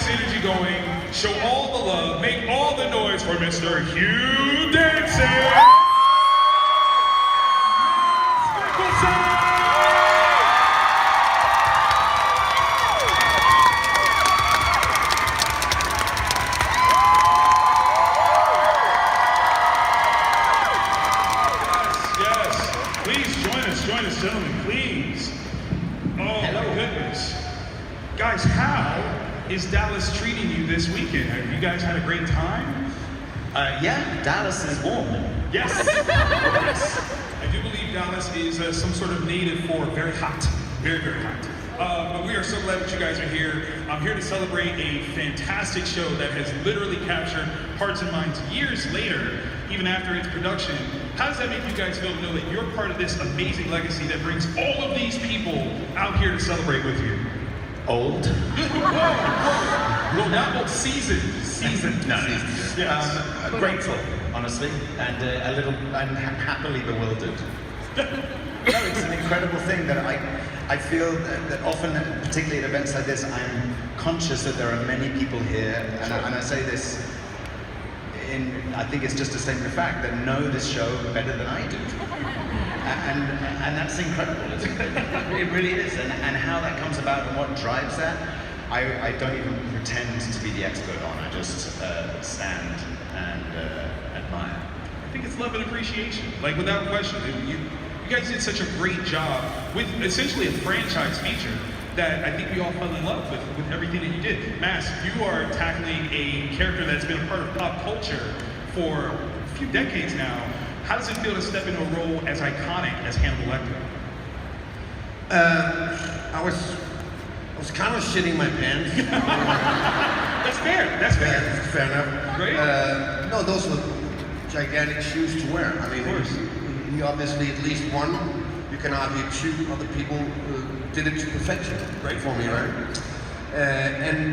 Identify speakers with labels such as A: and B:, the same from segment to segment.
A: this energy going, show all the love, make all the noise for Mr. Hugh Dancer. Gentlemen, please. Oh, hello. My goodness. Guys, how is Dallas treating you this weekend? Have you guys had a great time?
B: Yeah, Dallas is warm.
A: Yes. Yes. I do believe Dallas is some sort of native for very hot. Very, very hot. But we are so glad that you guys are here. I'm here to celebrate a fantastic show that has literally captured hearts and minds years later, even after its production. How does that make you guys feel to know that you're part of this amazing legacy that brings all of these people out here to celebrate with you?
B: Old?
A: Well, not old, seasoned.
B: No.
A: Yes.
B: Grateful, honestly, and I'm happily bewildered. No, it's an incredible thing that I feel that often, particularly at events like this, I'm conscious that there are many people here, and I say this I think it's just a statement of fact, that know this show better than I do. And that's incredible. It really is. And how that comes about and what drives that, I don't even pretend to be the expert on. I just stand and admire.
A: I think it's love and appreciation. Like, without question, you guys did such a great job with essentially a franchise feature that I think we all fell in love with everything that you did. Mass, you are tackling a character that's been a part of pop culture for a few decades now. How does it feel to step into a role as iconic as Hannibal Lecter?
C: I was kind of shitting my pants.
A: That's fair. That's fair.
C: Fair enough.
A: Great.
C: No, those were gigantic shoes to wear. I mean, he obviously at least one. You can argue two other people did it to perfection.
A: Great
C: for me, right?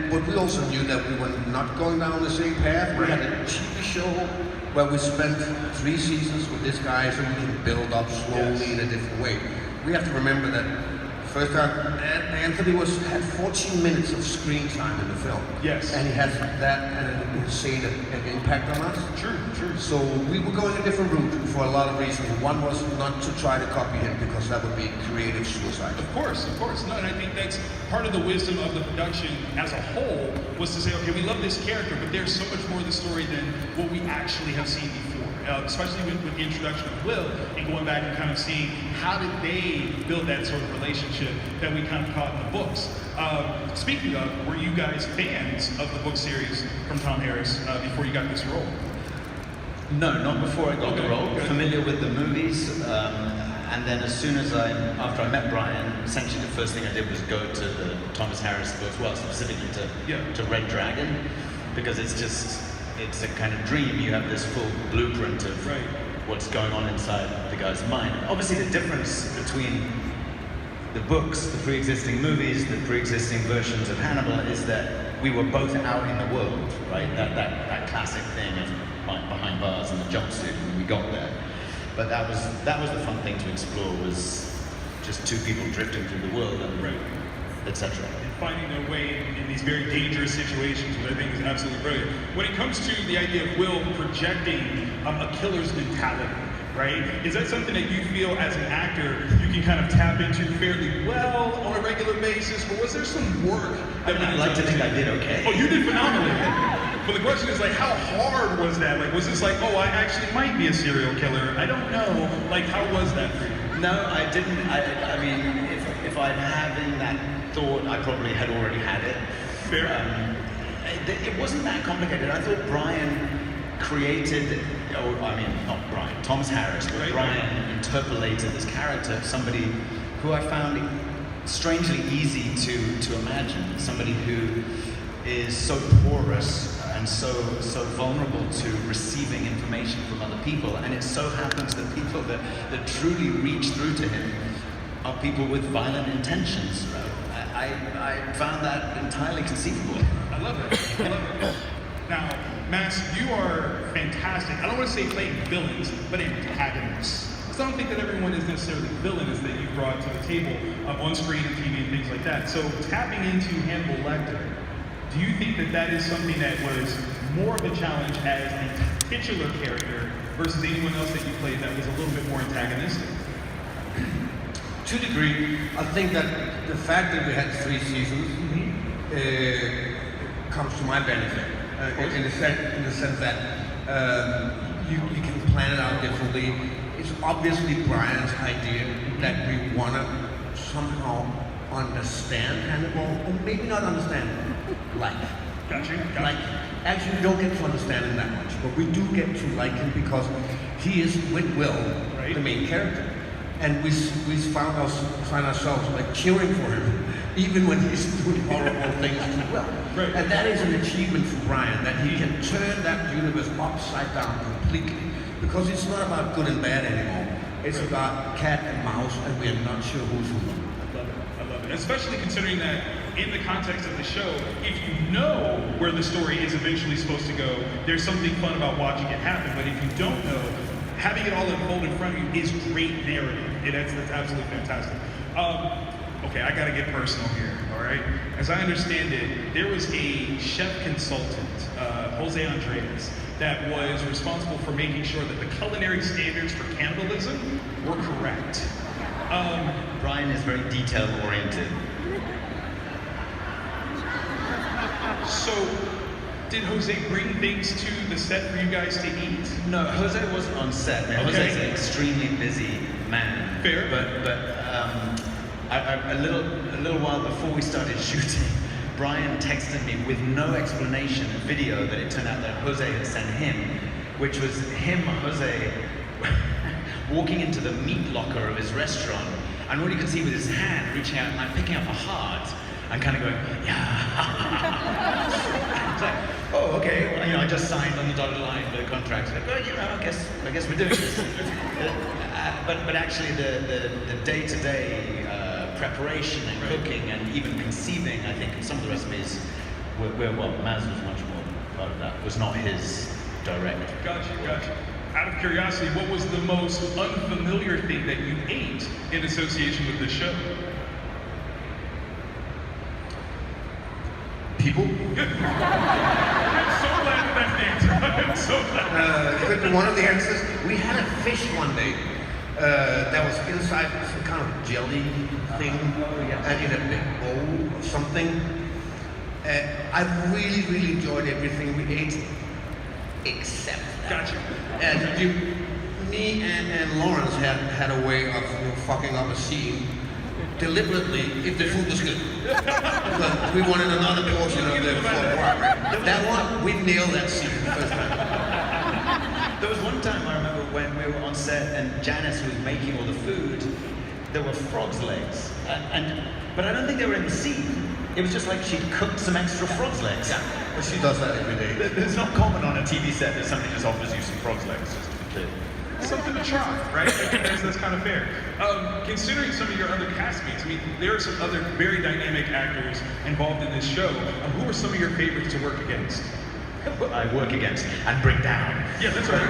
C: But we also knew that we were not going down the same path. We had a TV show where we spent 3 seasons with this guy so we can build up slowly in a different way. We have to remember that first time Anthony had 14 minutes of screen time in the film.
A: Yes.
C: And he had that and an insane impact on us.
A: True.
C: So we were going a different route for a lot of reasons. One was not to try to copy him because that would be creative suicide.
A: Of course. No, and I think that's part of the wisdom of the production as a whole was to say, okay, we love this character, but there's so much more to the story than what we actually have seen before. Especially with the introduction of Will and going back and kind of seeing how did they build that sort of relationship that we kind of caught in the books. Speaking of, were you guys fans of the book series from Tom Harris before you got this role?
B: No, not before I got the role. Familiar with the movies, and then as soon as after I met Brian, essentially the first thing I did was go to the Thomas Harris books, well, specifically to Red Dragon, because it's a kind of dream. You have this full blueprint of what's going on inside the guy's mind. Obviously the difference between the books, the pre-existing movies, the pre-existing versions of Hannibal is that we were both out in the world, right? That classic thing of behind bars and the jumpsuit when we got there. But that was the fun thing to explore, was just two people drifting through the world and etc.
A: Finding their way in these very dangerous situations, which I think is absolutely brilliant. When it comes to the idea of Will projecting a killer's mentality, right? Is that something that you feel as an actor you can kind of tap into fairly well on a regular basis, or was there some work that
B: I'd like to think I did okay.
A: Oh, you did phenomenally. But the question is, like, how hard was that? Like, was this like, oh, I actually might be a serial killer? I don't know. Like, how was that for you?
B: No, I didn't. I mean, if I'd having that thought, I probably had already had it.
A: Fair.
B: It wasn't that complicated. I thought Brian created, not Brian, Thomas Harris, but Brian interpolated this character of somebody who I found strangely easy to imagine. Somebody who is so porous and so vulnerable to receiving information from other people, and it so happens that people that truly reach through to him are people with violent intentions. I found that entirely conceivable.
A: I love it. Now, Max, you are fantastic. I don't want to say playing villains, but antagonists. Because I don't think that everyone is necessarily villainous that you brought to the table on screen and TV and things like that. So tapping into Hannibal Lecter, Do you think that that is something that was more of a challenge as a titular character versus anyone else that you played that was a little bit more antagonistic?
C: To a degree, I think that the fact that we had 3 seasons comes to my benefit, in the sense that you can plan it out differently. It's obviously Brian's idea that we want to somehow understand Hannibal, or maybe not understand,
A: Gotcha.
C: like, actually we don't get to understand him that much, but we do get to like him because he is, with Will, the main character. And we find ourselves like cheering for him, even when he's doing horrible things to Will.
A: Right.
C: And that is an achievement for Brian, that he can turn that universe upside down completely. Because it's not about good and bad anymore. It's about cat and mouse, and we're not sure who's who.
A: I love it. Especially considering that in the context of the show, if you know where the story is eventually supposed to go, there's something fun about watching it happen. But if you don't know, having it all unfold in front of you is great narrative. That's absolutely fantastic. Okay, I gotta get personal here, all right? As I understand it, there was a chef consultant, Jose Andres, that was responsible for making sure that the culinary standards for cannibalism were correct.
B: Brian is very detail-oriented.
A: So, did Jose bring things to the set for you guys to eat?
B: No, Jose wasn't on set. Man.
A: Okay.
B: Jose's an extremely busy man.
A: Fair.
B: But a little while before we started shooting, Brian texted me with no explanation a video that it turned out that Jose had sent him, which was Jose, walking into the meat locker of his restaurant, and all you could see with his hand reaching out and like picking up a heart and kind of going, yeah. It's like, oh, okay. Well, I just signed on the dotted line for the contract. Like, well, I guess we're doing this. But actually, the day-to-day preparation and cooking and even conceiving, I think, some of the recipes Maz was much more part of that. Was not his direct.
A: Gotcha. Out of curiosity, what was the most unfamiliar thing that you ate in association with this show?
C: People?
A: I'm so glad that that's the answer. I'm so glad.
C: Could be one of the answers. We had a fish one day that was inside some kind of jelly thing, and in a big bowl or something. I really enjoyed everything we ate, except that.
A: Gotcha.
C: And me and Lawrence had a way of fucking up a scene deliberately if the food was good. Because we wanted another portion of the foie gras. That one, we nailed that scene the first time.
B: There was one time I remember when we were on set and Janice was making all the food, there were frog's legs. But I don't think they were in the scene. It was just like she'd cooked some extra frog's legs.
C: Yeah, but she does that every day.
B: It's not common on a TV set that somebody just offers you some frog's legs, just to be clear.
A: Something to try, right? That's kind of fair. Considering some of your other castmates, I mean, there are some other very dynamic actors involved in this show. Who are some of your favorites to work against?
B: I work against and bring down.
A: Yeah, that's right.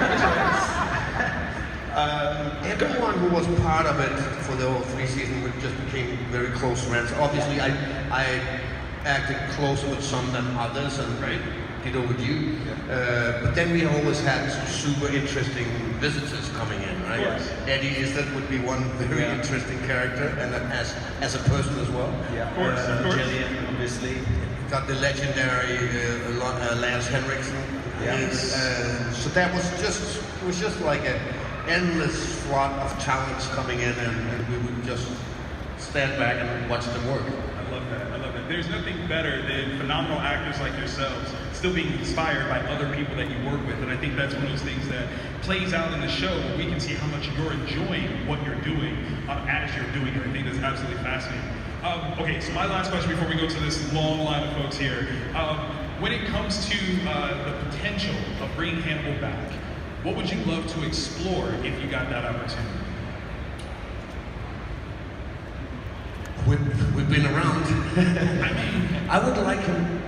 C: Everyone who was part of it for the whole 3 seasons, we just became very close friends. Obviously, I acted closer with some than others, and did with you. But then we always had super interesting visitors coming in, right? Eddie Izzard would be one very interesting character, and as a person as well.
B: Yeah,
A: of course.
B: Gillian, obviously.
C: Got the legendary Lance Henriksen.
B: Yes.
C: So that was just like an endless flood of talents coming in, and we would just stand back and watch them work.
A: I love that. There's nothing better than phenomenal actors like yourselves still being inspired by other people that you work with, and I think that's one of those things that plays out in the show where we can see how much you're enjoying what you're doing as you're doing it. I think that's absolutely fascinating. Okay, so my last question before we go to this long line of folks here. When it comes to the potential of bringing Hannibal back, what would you love to explore if you got that opportunity?
C: We've been around.
A: I mean,
C: I would like him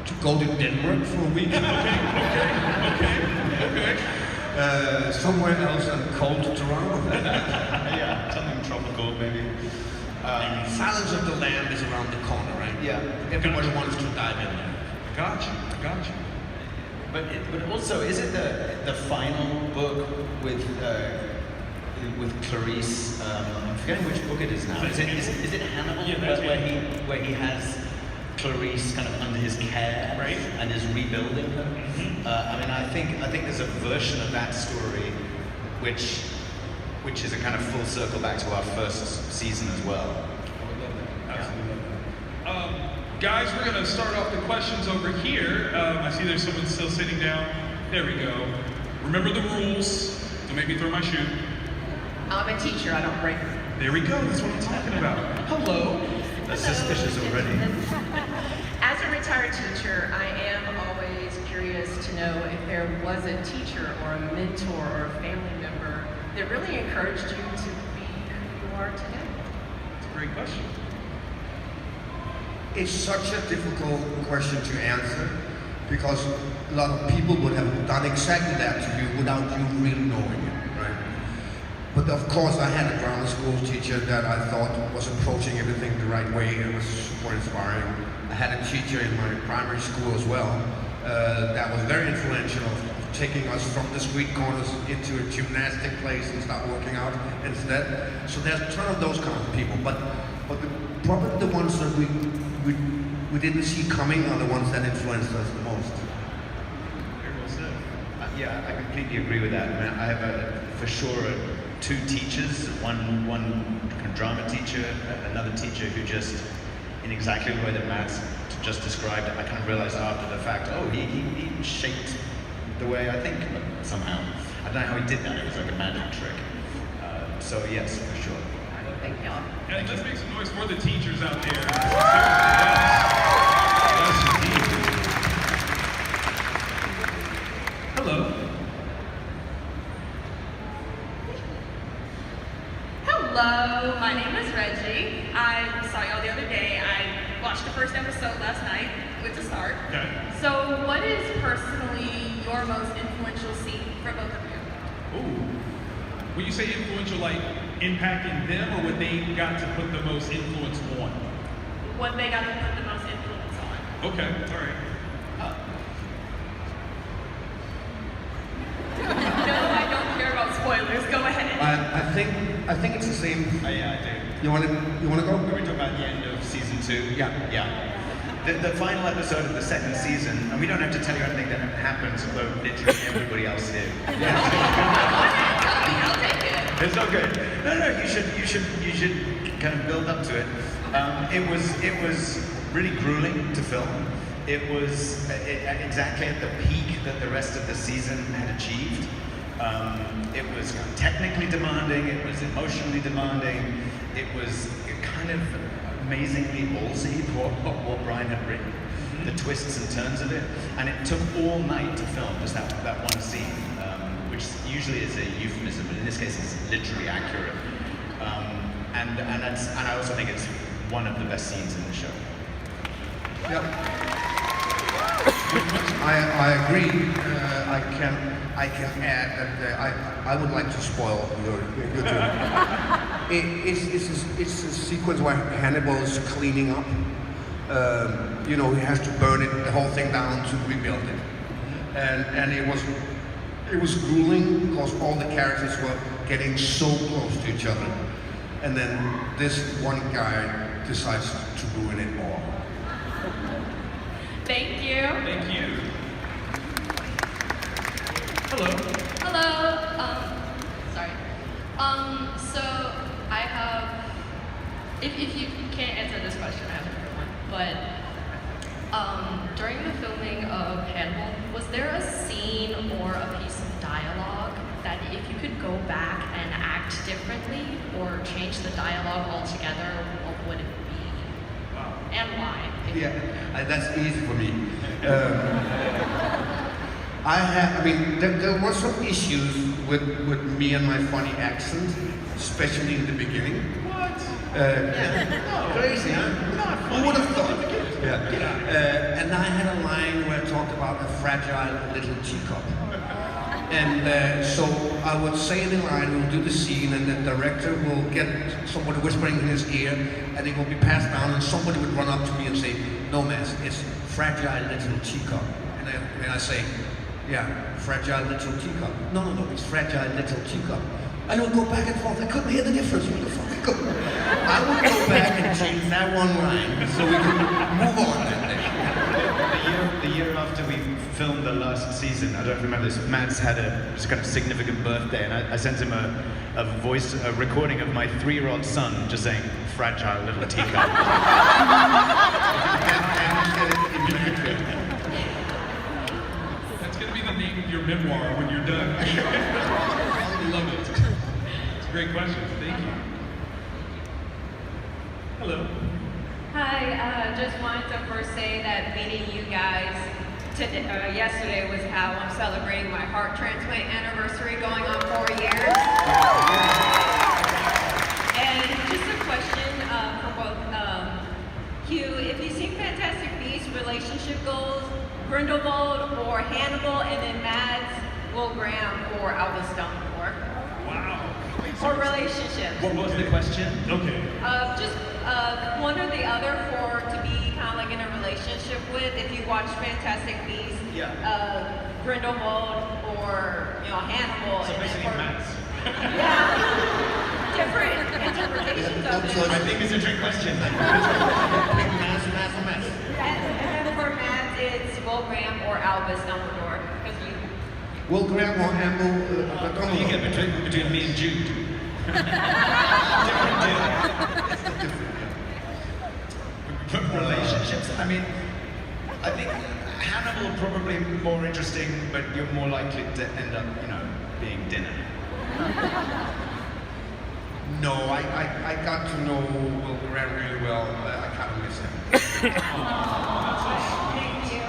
C: to go to Denmark for a week.
A: Okay.
C: Somewhere else than cold Toronto.
B: Yeah, something tropical maybe.
C: Silence of the Lamb is around the corner, right?
B: Yeah.
C: Everybody wants to dive in there.
A: Gotcha.
B: But also, is it the final book with Clarice? I'm forgetting which book it is now. Is it Hannibal?
A: Yeah, that's
B: where he has Clarice kind of under his care,
A: right,
B: and is rebuilding her. I mean, I think there's a version of that story which is a kind of full circle back to our first season as well.
A: I would love that. Absolutely love that. Guys, we're going to start off the questions over here. I see there's someone still sitting down. There we go. Remember the rules. Don't make me throw my shoe.
D: I'm a teacher, I don't break them.
A: There we go. That's what I'm talking about. Hello.
B: That's suspicious already.
D: As a retired teacher, I am always curious to know if there was a teacher or a mentor or a family member that really encouraged you to be who you are today.
A: That's a great question.
C: It's such a difficult question to answer because a lot of people would have done exactly that to you without you really knowing it, right? But of course, I had a drama school teacher that I thought was approaching everything the right way and was super inspiring. I had a teacher in my primary school as well that was very influential of taking us from the street corners into a gymnastic place and start working out instead. So there's a ton of those kind of people, but probably the ones that we didn't see coming are the ones that influenced us the most.
A: Very well said.
B: Yeah, I completely agree with that. I mean, I have for sure two teachers, one kind of drama teacher, another teacher who just, in exactly the way that Mads just described it, I kind of realized after the fact, oh, he shaped the way I think somehow. I don't know how he did that, it was like a magic trick. So yes, for sure.
D: Thank y'all.
A: Yeah, let's make some noise for the teachers out there. Yes, indeed. Hello.
E: Hello, my name is Reggie. I saw y'all the other day. I watched the first episode last night with the start.
A: Okay.
E: So what is personally your most influential scene for both of you?
A: Ooh. When you say influential, like impacting them, or when they got to put the most influence on?
E: What they got to put the most influence on?
A: Okay, all right.
E: No, I don't care about spoilers. Go ahead.
C: I think it's the same.
B: Yeah, I do.
C: You wanna go?
B: Are we talking about the end of season 2?
C: Yeah.
B: The final episode of the second season, and we don't have to tell you anything that happens, although literally everybody else did.
E: I'll take it.
B: It's not good. No, you should kind of build up to it. It was really grueling to film. It was exactly at the peak that the rest of the season had achieved. It was technically demanding, it was emotionally demanding, it was kind of amazingly ballsy what Brian had written, the twists and turns of it, and it took all night to film just that one scene, which usually is a euphemism, but in this case it's literally accurate. And I also think it's one of the best scenes in the show.
C: Yep. I agree. I can add that I would like to spoil your joke. It's a sequence where Hannibal is cleaning up. He has to burn the whole thing down to rebuild it, and it was grueling because all the characters were getting so close to each other, and then this one guy decides to ruin it all.
E: Thank you.
A: Thank you. Hello.
F: Hello. Sorry. So I have. If you can't answer this question, I have another one. But during the filming of Hannibal, was there a scene or a piece of dialogue that if you could go back and act differently or change the dialogue altogether, what would it be?
A: Wow.
F: And why?
C: Yeah, that's easy for me. There were some issues with me and my funny accent, especially in the beginning.
A: What?
C: Crazy, huh? Who would have thought? Yeah. And I had a line where I talked about a fragile little teacup. And so I would say the line, we'll do the scene, and the director will get somebody whispering in his ear, and it will be passed down, and somebody would run up to me and say, "No, Mads, it's fragile little teacup." And I say, "Yeah, fragile little teacup." No, it's fragile little teacup. And I would go back and forth. I couldn't hear the difference. What the fuck? I would go back and change that one line so we could move on that day.
B: The year after we filmed the last season, I don't remember this, Mads had a kind of significant birthday, and I sent him a recording of my 3-year-old son just saying, "Fragile little teacup."
A: That's going to be the name of your memoir when you're done. I love it. It's a great question. Thank you. Hello.
D: Hi, just wanted to first say that meeting you guys yesterday was how I'm celebrating my heart transplant anniversary going on 4 years. And just a question for both Hugh, if you've seen Fantastic Beasts, relationship goals, Grindelwald or Hannibal, and then Mads, Will Graham or Albus Dumbledore.
A: Wow.
D: Or relationships.
B: What was the question?
A: Okay.
D: Just one or the other for to be kind of like in a relationship with. If you watch Fantastic Beasts, Grindelwald or Hannibal.
A: So basically Mads.
D: Yeah, different interpretations of it.
B: I think it's a trick question.
C: Mads.
D: And then for Mads, it's Will Graham or Albus Dumbledore. Because you.
C: Will Graham or Hannibal?
B: What do you get between me and Jude? Different deal. Relationships. I mean, I think Hannibal probably more interesting, but you're more likely to end up, being dinner.
C: No, I got to know Will Graham really well. I kind of miss him.
D: Thank you.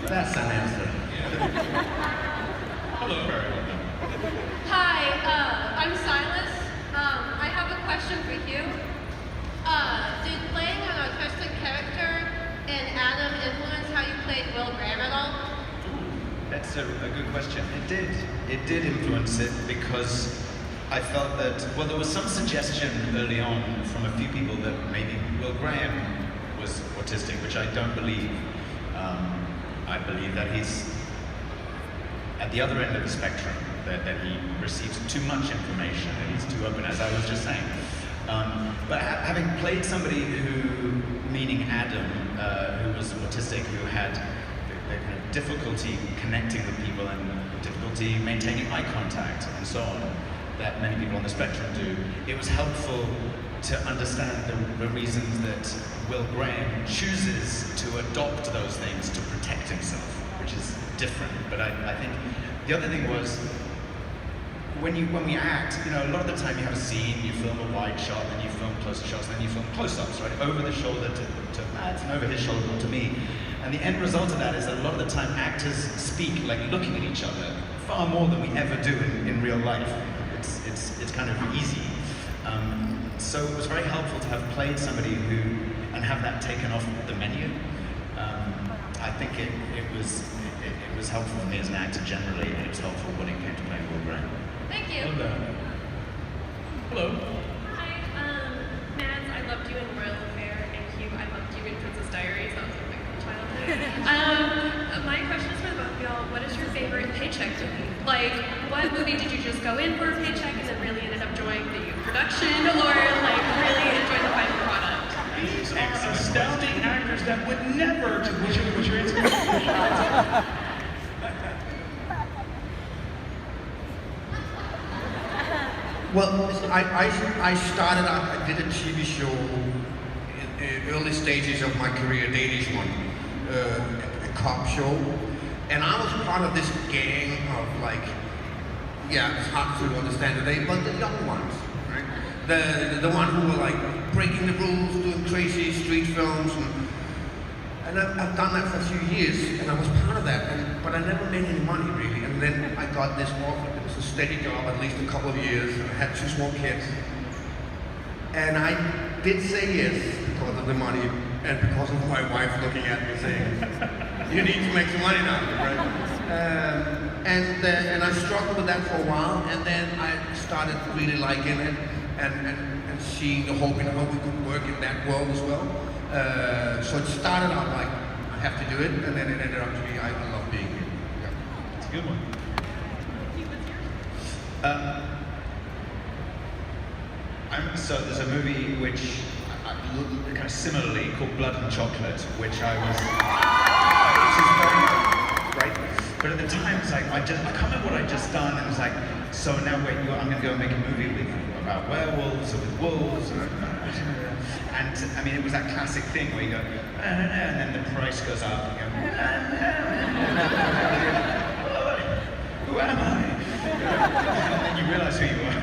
C: That's an answer.
A: Hello.
F: Hi, I'm Silas. I have a question for you. Did playing an autistic character in Adam influence how you played Will Graham at all?
B: That's a good question. It did influence it because I felt that, well, there was some suggestion early on from a few people that maybe Will Graham was autistic, which I don't believe. I believe that he's at the other end of the spectrum, that he receives too much information, and he's too open, as I was just saying. But having played somebody meaning Adam, who was autistic, who had the kind of difficulty connecting with people and difficulty maintaining eye contact and so on, that many people on the spectrum do, it was helpful to understand the reasons that Will Graham chooses to adopt those things to protect himself, which is different. But I think the other thing was, when we act, a lot of the time you have a scene, you film a wide shot, then you film closer shots, then you film close-ups, right? Over the shoulder to Mads and over his shoulder to me. And the end result of that is that a lot of the time actors speak like looking at each other far more than we ever do in real life. It's kind of easy. So it was very helpful to have played somebody and have that taken off the menu. I think it was helpful for me as an actor generally, and it was helpful when it came to playing Will Graham.
F: Thank you.
A: Hello.
G: Hi, Mads, I loved you in Royal Affair, and Hugh, I loved you in Princess Diaries. That was like my childhood. My question is for both of y'all. What is your favorite paycheck movie? Like, what movie did you just go in for a paycheck and then really ended up enjoying the production, or like really enjoy the final product?
A: These are astounding actors that would never. What's your answer?
C: Well, I started out, I did a TV show in early stages of my career, Danish one, a cop show. And I was part of this gang of it's hard to understand today, but the young ones, right? The one who were like breaking the rules, doing crazy street films. And I've done that for a few years, and I was part of that, but I never made any money really. And then I got this offer. It was a steady job, at least a couple of years, and I had 2 small kids. And I did say yes because of the money, and because of my wife looking at me saying, "You need to make some money now," right? And I struggled with that for a while, and then I started really liking it and seeing the hope in how we could work in that world as well. So it started out like, I have to do it, and then it ended up to be, I love being here. Yeah.
A: It's a good one.
B: So there's a movie which, kind of similarly, called Blood and Chocolate, which I was, which is very, right? But at the time, it's like, I can't remember what I'd just done, and it was like, so now wait, I'm going to go and make a movie about werewolves or with wolves, and I mean, it was that classic thing where you go, and then the price goes up, and you go, who am I? And then you realize who you are.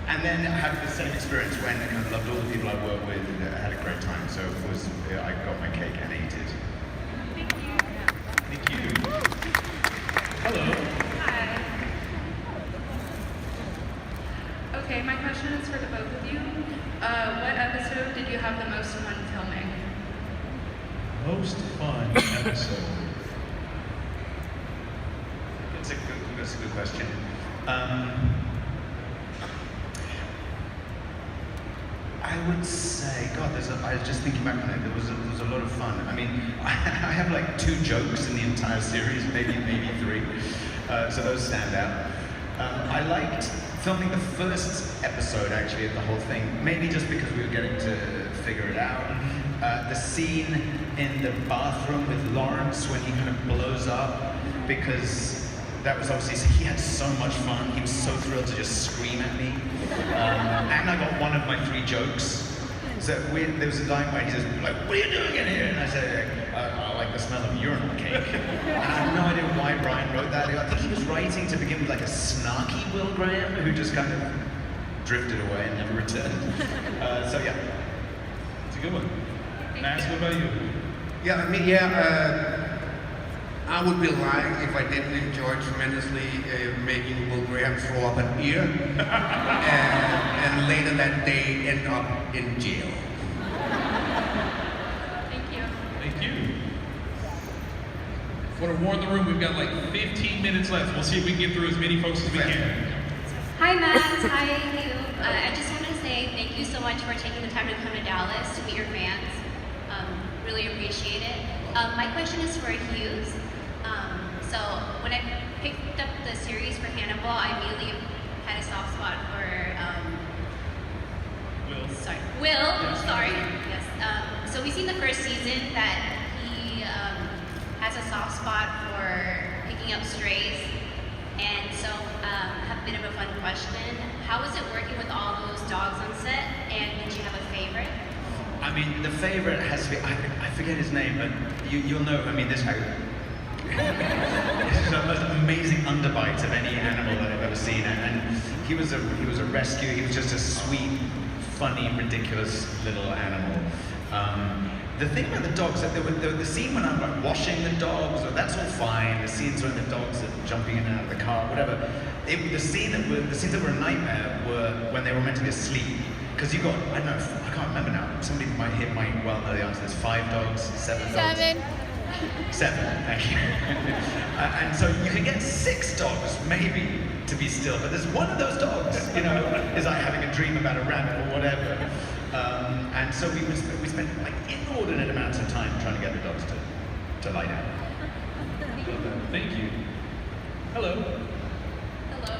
B: And then I had the same experience when I kind of loved all the people I worked with, and I had a great time, so it was, I got my cake and ate it.
A: Thank you. Hello.
H: Hi. Okay, my question is for the both of you. What episode did you have the most fun filming?
A: Most fun episode.
B: That's a good question. I would say, God, I was just thinking back on it, there was a lot of fun. I mean, I have like 2 jokes in the entire series, maybe 3, so those stand out. I liked filming the first episode, actually, of the whole thing, maybe just because we were getting to figure it out. The scene in the bathroom with Lawrence when he kind of blows up, because that was obviously, he had so much fun. He was so thrilled to just scream at me. And I got one of my 3 jokes. So there was a time where he says, like, what are you doing in here? And I said, I like the smell of urinal cake. And I have no idea why Brian wrote that. I think he was writing to begin with like a snarky Will Graham who just kind of drifted away and never returned. So yeah.
A: It's a good one. Mads, what about you?
C: Yeah, I mean, I would be lying if I didn't enjoy tremendously making Will Graham throw up an ear and later that day end up in jail.
H: Thank you.
A: Thank you. I want to warn the room, we've got like 15 minutes left. We'll see if we can get through as many folks as we can.
I: Hi Matt, hi Hugh. I just want to say thank you so much for taking the time to come to Dallas to meet your fans. Really appreciate it. My question is for Hughes. So when I picked up the series for Hannibal, I immediately had a soft spot for Will.
A: Yes.
I: Sorry. Yes. So we've seen the first season that he has a soft spot for picking up strays, and so I have a bit of a fun question. How was it working with all those dogs on set, and did you have a favorite?
B: I mean, the favorite has to be, I forget his name, but you'll know, I mean, this is the most amazing underbite of any animal that I've ever seen, and he was a rescue. He was just a sweet, funny, ridiculous little animal. The thing about the dogs, the scene when I'm like washing the dogs, that's all fine. The scenes when the dogs are jumping in and out of the car, whatever. The scenes that were a nightmare were when they were meant to be asleep. Because you got, I don't know, I can't remember now. Somebody might well know the answer. There's 5 dogs, 7 dogs. 7, thank you. And so you can get 6 dogs, maybe, to be still, but there's one of those dogs, you know, is like having a dream about a rabbit or whatever. And so we spent like inordinate amounts of time trying to get the dogs to lie down.
A: Thank you. Hello.
H: Hello,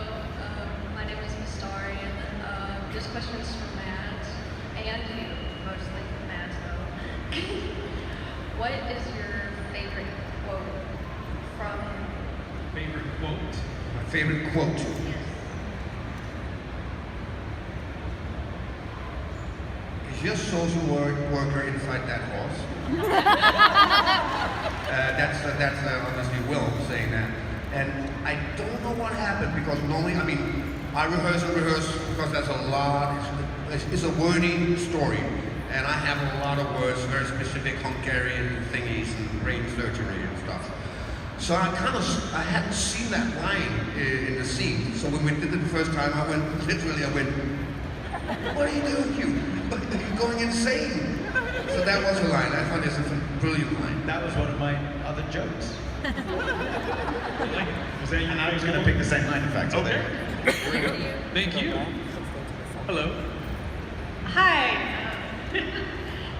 H: my name is Mastari, and this question is for Matt, and you, mostly Matt though. What is your favorite quote from him?
A: Favorite quote?
C: My favorite quote.
H: Yes.
C: Is your social worker inside that horse? That's honestly Will saying that. And I don't know what happened because normally, I mean, I rehearse because there's a lot, it's a wordy story. And I have a lot of words, very specific Hungarian thingies and brain surgery and stuff. So I hadn't seen that line in the scene. So when we did it the first time, I went, what are you doing, Hugh? You're going insane. So that was a line. I thought it's a brilliant line.
B: That was one of my other jokes.
A: Was that you?
B: And I was going to pick the same line, in fact. so
A: Okay.
B: there.
A: Here we go. Thank you. Hello.
J: Hi.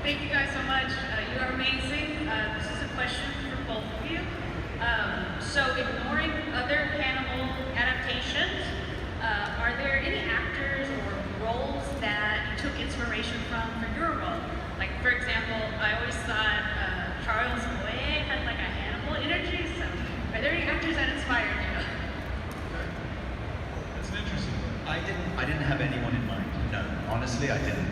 J: Thank you guys so much. You are amazing. This is a question for both of you. So ignoring other Hannibal adaptations, are there any actors or roles that you took inspiration from for your role? Like, for example, I always thought Charles Boyer had like a Hannibal energy, so are there any actors that inspired you?
A: That's an interesting one.
B: I didn't have anyone in mind. No, honestly, I didn't.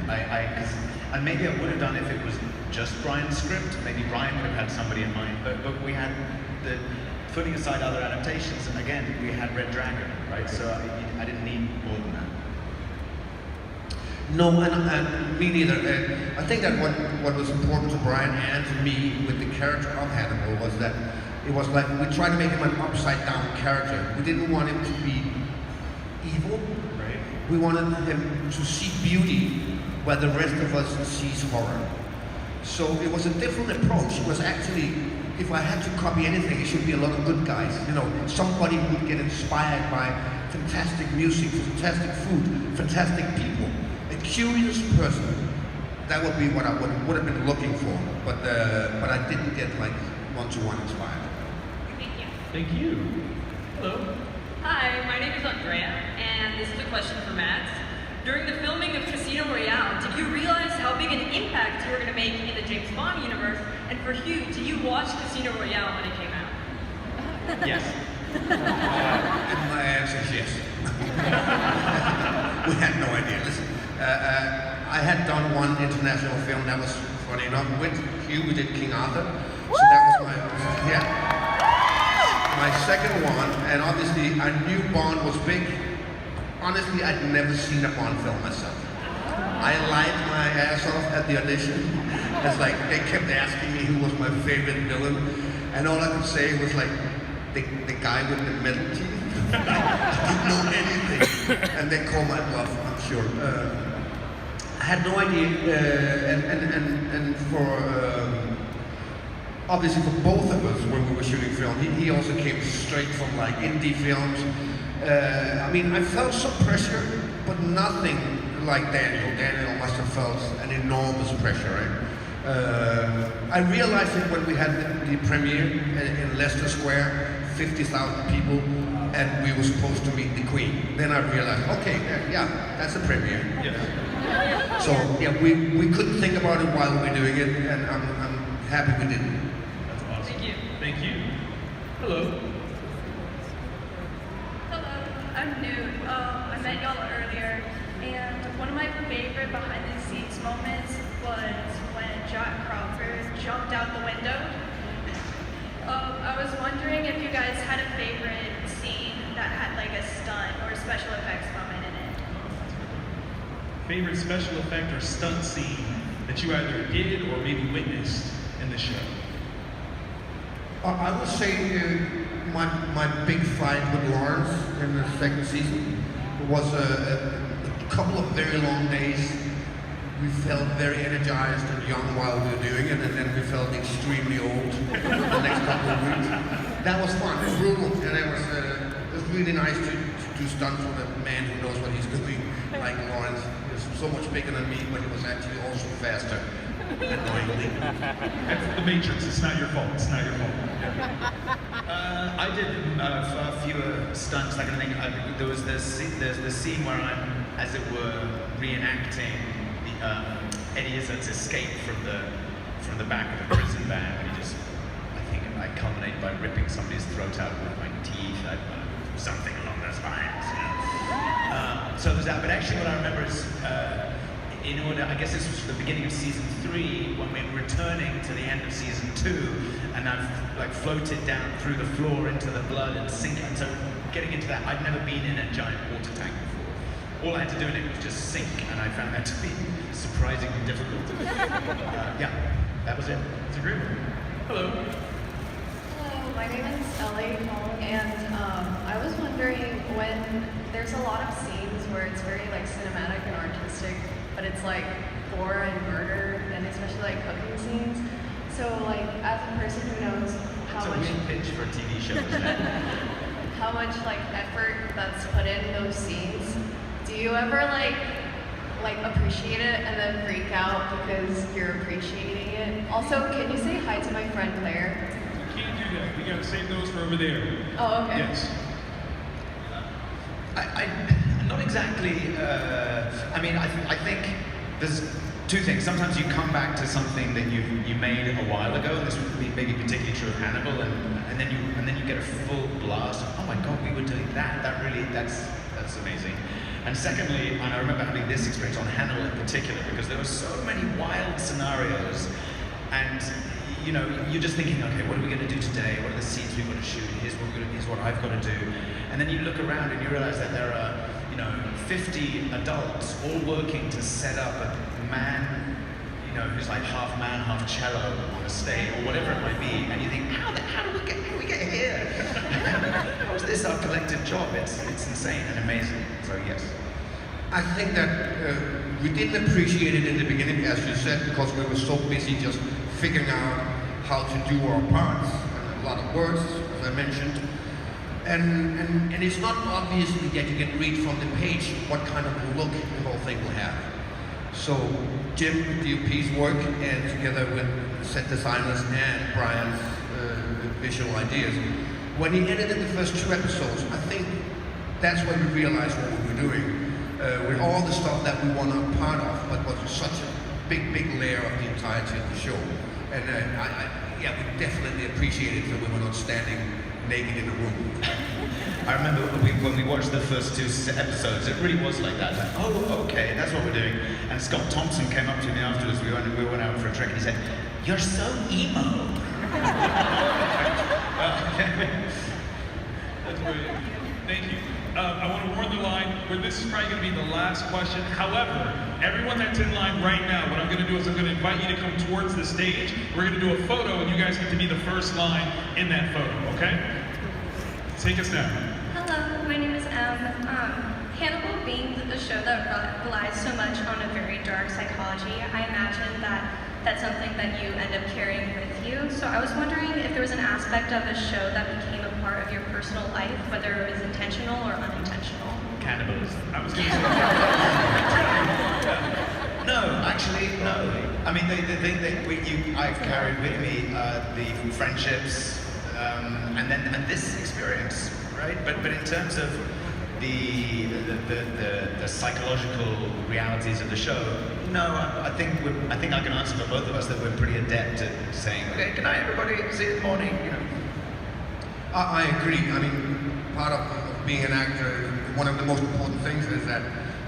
B: And maybe I would have done if it was just Brian's script. Maybe Brian would have had somebody in mind. But we had putting aside other adaptations, and again, we had Red Dragon, right? So I didn't need more than that.
C: No, and me neither. I think that what was important to Brian and to me with the character of Hannibal was that it was like we tried to make him an upside down character. We didn't want him to be evil.
A: Right.
C: We wanted him to see beauty where the rest of us sees horror. So it was a different approach. It was actually, if I had to copy anything, it should be a lot of good guys. You know, somebody who would get inspired by fantastic music, fantastic food, fantastic people. A curious person. That would be what I would have been looking for. But I didn't get like one-to-one inspired.
J: Thank you.
A: Thank you. Hello.
E: Hi, my name is Andrea, and this is a question for Matt. During the filming of Casino Royale, did you realize how big an impact you were going to make in the James Bond universe? And for Hugh, did you watch Casino Royale when it came out?
A: Yes.
C: And my answer is yes. We had no idea. Listen, I had done one international film that was funny enough with Hugh. We did King Arthur. So that was my second one, and obviously I knew Bond was big. Honestly, I'd never seen a Bond film myself. I lied my ass off at the audition. It's like they kept asking me who was my favorite villain, and all I could say was like the guy with the metal teeth. I didn't know anything, and they called my bluff. I'm sure. I had no idea, and for. Obviously for both of us when we were shooting film, he also came straight from like indie films. I mean, I felt some pressure, but nothing like Daniel. Daniel must have felt an enormous pressure, right? I realized it when we had the premiere in Leicester Square, 50,000 people, and we were supposed to meet the Queen. Then I realized, okay, yeah, that's a premiere.
A: Yeah.
C: So yeah, we couldn't think about it while we were doing it, and I'm happy we didn't.
A: That's awesome.
E: Thank you.
A: Thank you. Hello.
G: Hello, I'm new. I met y'all earlier, and one of my favorite behind-the-scenes moments was when Jack Crawford jumped out the window. I was wondering if you guys had a favorite scene that had like a stunt or a special effects moment in it.
A: Favorite special effect or stunt scene that you either did or maybe witnessed in the show?
C: I would say my big fight with Lawrence in the second season was a couple of very long days. We felt very energized and young while we were doing it, and then we felt extremely old the next couple of weeks. That was fun, it was brutal, and it was really nice to do stunts with a man who knows what he's doing, like Lawrence. He was so much bigger than me, but he was actually also faster. Annoyingly.
A: That's the Matrix. It's not your fault. It's not your fault.
B: I did a few stunts, that kind of thing. There was there's the scene where I'm, as it were, reenacting Eddie Izzard's escape from the back of a prison van. And he just, I think I culminate by ripping somebody's throat out with my teeth, something along those lines. You know? So there's that. But actually, what I remember is. In order, I guess this was the beginning of season 3, when we were returning to the end of season 2, and I've like floated down through the floor into the blood and sinking. So getting into that, I'd never been in a giant water tank before. All I had to do in it was just sink, and I found that to be surprisingly difficult. Yeah, that was it.
A: It's a great one. Hello.
K: Hello, my name is Ellie Hong, and I was wondering when there's a lot of scenes where it's very like cinematic and artistic, but it's like gore and murder, and especially like cooking scenes. So like
B: pitch for a TV show, isn't it?
K: How much like effort that's put in those scenes. Do you ever like appreciate it and then freak out because you're appreciating it? Also, can you say hi to my friend Claire?
A: We can't do that. We gotta save those for over there.
K: Oh, okay.
A: Yes.
B: Not exactly. I mean, I think there's two things. Sometimes you come back to something that you made a while ago, and this would be maybe particularly true of Hannibal, and then you get a full blast of, oh my God, we were doing that. That's amazing. And secondly, and I remember having this experience on Hannibal in particular, because there were so many wild scenarios, and you know, you're just thinking, okay, what are we going to do today? What are the scenes we've got to shoot? Here's what I've got to do. And then you look around and you realize that there are, 50 adults all working to set up a man, who's like half man, half cello on a stage, or whatever it might be. And you think, how do we get here? How is this our collective job? It's insane and amazing. So yes.
C: I think that we didn't appreciate it in the beginning, as you said, because we were so busy just figuring out how to do our parts, and a lot of words, as I mentioned. And it's not obvious that you can read from the page what kind of look the whole thing will have. So Jim, DOP's work, and together with set designers and Brian's visual ideas, when he edited the first 2 episodes, I think that's when we realized what we were doing. With all the stuff that we were not part of, but was such a big layer of the entirety of the show. And we definitely appreciated that we were not standing naked in a room.
B: I remember when we watched the first 2 episodes, it really was like that. Like, oh, okay, that's what we're doing. And Scott Thompson came up to me afterwards. We went out for a drink, and he said, "You're so emo."
A: That's great. Thank you. I want to warn the line, but this is probably going to be the last question. However, everyone that's in line right now, what I'm going to do is I'm going to invite you to come towards the stage. We're going to do a photo, and you guys get to be the first line in that photo, okay? Take us down.
L: Hello, my name is Hannibal being a show that relies so much on a very dark psychology, I imagine that that's something that you end up carrying with you. So I was wondering if there was an aspect of a show that became a part of your personal life, whether it was intentional or unintentional.
B: Cannibalism.
A: I was going to say.
B: No, actually, no. I mean, I've carried with me the friendships, and this experience, right? But in terms of the psychological realities of the show, no. I think I can answer for both of us that we're pretty adept at saying, okay, good night, everybody, see you in the morning.
C: I agree. I mean, part of being an actor, one of the most important things is that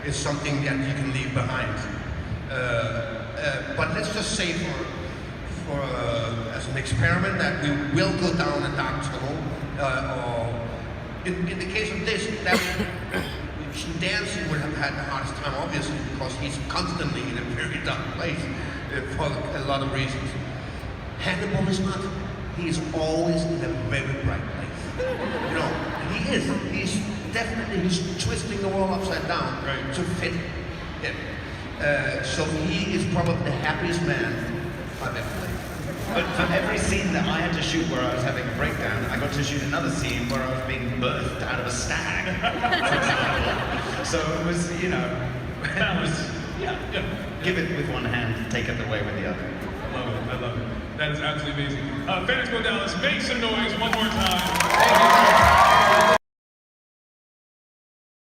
C: it's something that you can leave behind. But let's just say for as an experiment that we will go down a dark tunnel, or in the case of this, that Dancing would have had the hardest time, obviously, because he's constantly in a very dark place for a lot of reasons. Hannibal is not. He is always in a very bright place. He is. He's twisting the world upside down to fit him. So he is probably the happiest man I've ever played.
B: But for every scene that I had to shoot where I was having a breakdown, I got to shoot another scene where I was being birthed out of a stag. So it was,
A: Balance.
B: Yeah. Give it with one hand, take it away with the other.
A: I love it. That is absolutely amazing. FanExpo Dallas, make some noise one more time. Thank you.